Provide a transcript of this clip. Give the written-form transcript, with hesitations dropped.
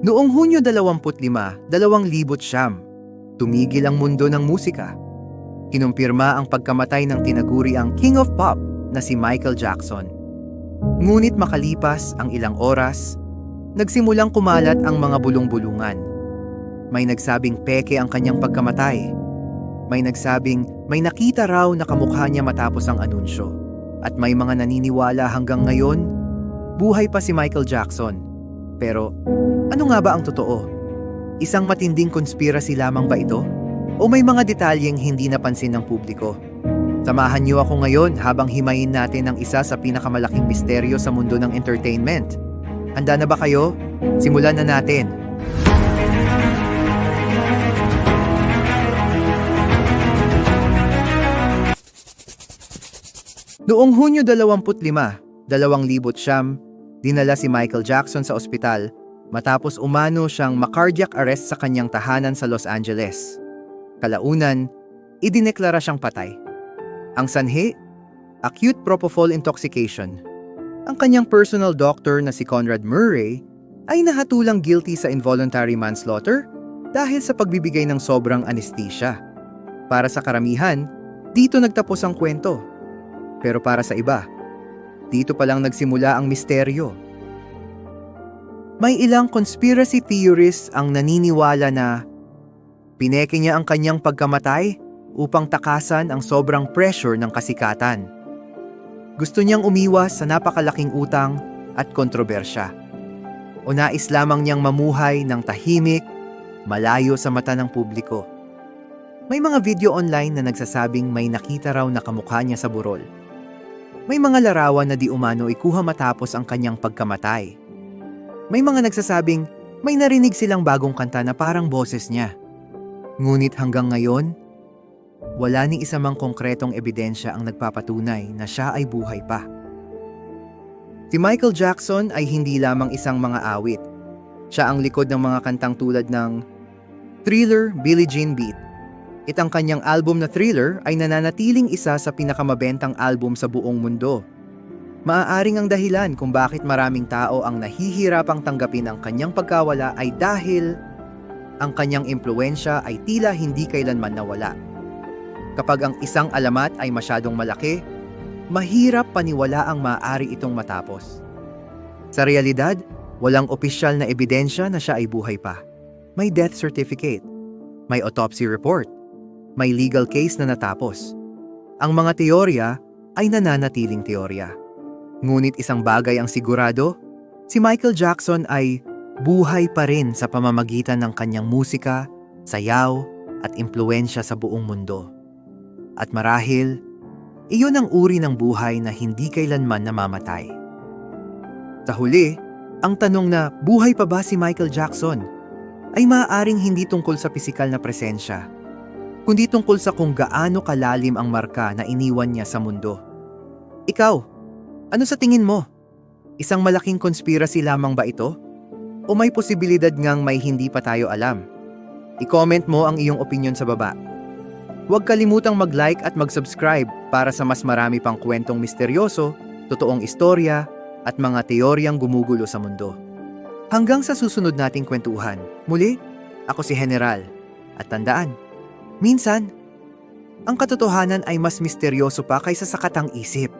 Noong Hunyo 25, 2009, tumigil ang mundo ng musika. Kinumpirma ang pagkamatay ng tinaguriang King of Pop na si Michael Jackson. Ngunit makalipas ang ilang oras, nagsimulang kumalat ang mga bulong-bulungan. May nagsabing peke ang kanyang pagkamatay. May nagsabing may nakita raw na kamukha niya matapos ang anunsyo. At may mga naniniwala hanggang ngayon, buhay pa si Michael Jackson. Pero ano nga ba ang totoo? Isang matinding conspiracy lamang ba ito? O may mga detalyeng hindi napansin ng publiko? Samahan niyo ako ngayon habang himayin natin ang isa sa pinakamalaking misteryo sa mundo ng entertainment. Handa na ba kayo? Simulan na natin! Noong Hunyo 25, 2009, dinala si Michael Jackson sa ospital matapos umano siyang ma-cardiac arrest sa kanyang tahanan sa Los Angeles. Kalaunan, idineklara siyang patay. Ang sanhi, acute propofol intoxication. Ang kanyang personal doctor na si Conrad Murray ay nahatulang guilty sa involuntary manslaughter dahil sa pagbibigay ng sobrang anesthesia. Para sa karamihan, dito nagtapos ang kwento. Pero para sa iba, dito pa lang nagsimula ang misteryo. May ilang conspiracy theorists ang naniniwala na pineke niya ang kanyang pagkamatay upang takasan ang sobrang pressure ng kasikatan. Gusto niyang umiwas sa napakalaking utang at kontrobersya. O nais lamang niyang mamuhay ng tahimik, malayo sa mata ng publiko. May mga video online na nagsasabing may nakita raw na kamukha niya sa burol. May mga larawan na di umano ikuha matapos ang kanyang pagkamatay. May mga nagsasabing may narinig silang bagong kanta na parang boses niya. Ngunit hanggang ngayon, wala ni isa mang konkretong ebidensya ang nagpapatunay na siya ay buhay pa. Si Michael Jackson ay hindi lamang isang mga awit. Siya ang likod ng mga kantang tulad ng Thriller, Billie Jean Beat. Itang kanyang album na Thriller ay nananatiling isa sa pinakamabentang album sa buong mundo. Maaaring ang dahilan kung bakit maraming tao ang nahihirapang tanggapin ang kanyang pagkawala ay dahil ang kanyang impluwensya ay tila hindi kailanman nawala. Kapag ang isang alamat ay masyadong malaki, mahirap paniwala ang maaari itong matapos. Sa realidad, walang opisyal na ebidensya na siya ay buhay pa. May death certificate, may autopsy report, may legal case na natapos. Ang mga teorya ay nananatiling teorya. Ngunit isang bagay ang sigurado, si Michael Jackson ay buhay pa rin sa pamamagitan ng kanyang musika, sayaw, at impluwensya sa buong mundo. At marahil, iyon ang uri ng buhay na hindi kailanman namamatay. Sa huli, ang tanong na buhay pa ba si Michael Jackson ay maaaring hindi tungkol sa pisikal na presensya, kundi tungkol sa kung gaano kalalim ang marka na iniwan niya sa mundo. Ikaw, ano sa tingin mo? Isang malaking conspiracy lamang ba ito? O may posibilidad ngang may hindi pa tayo alam? I-comment mo ang iyong opinion sa baba. Huwag kalimutang mag-like at mag-subscribe para sa mas marami pang kwentong misteryoso, totoong istorya, at mga teoryang gumugulo sa mundo. Hanggang sa susunod nating kwentuhan, muli, ako si General. At tandaan, minsan, ang katotohanan ay mas misteryoso pa kaysa sa katang-isip.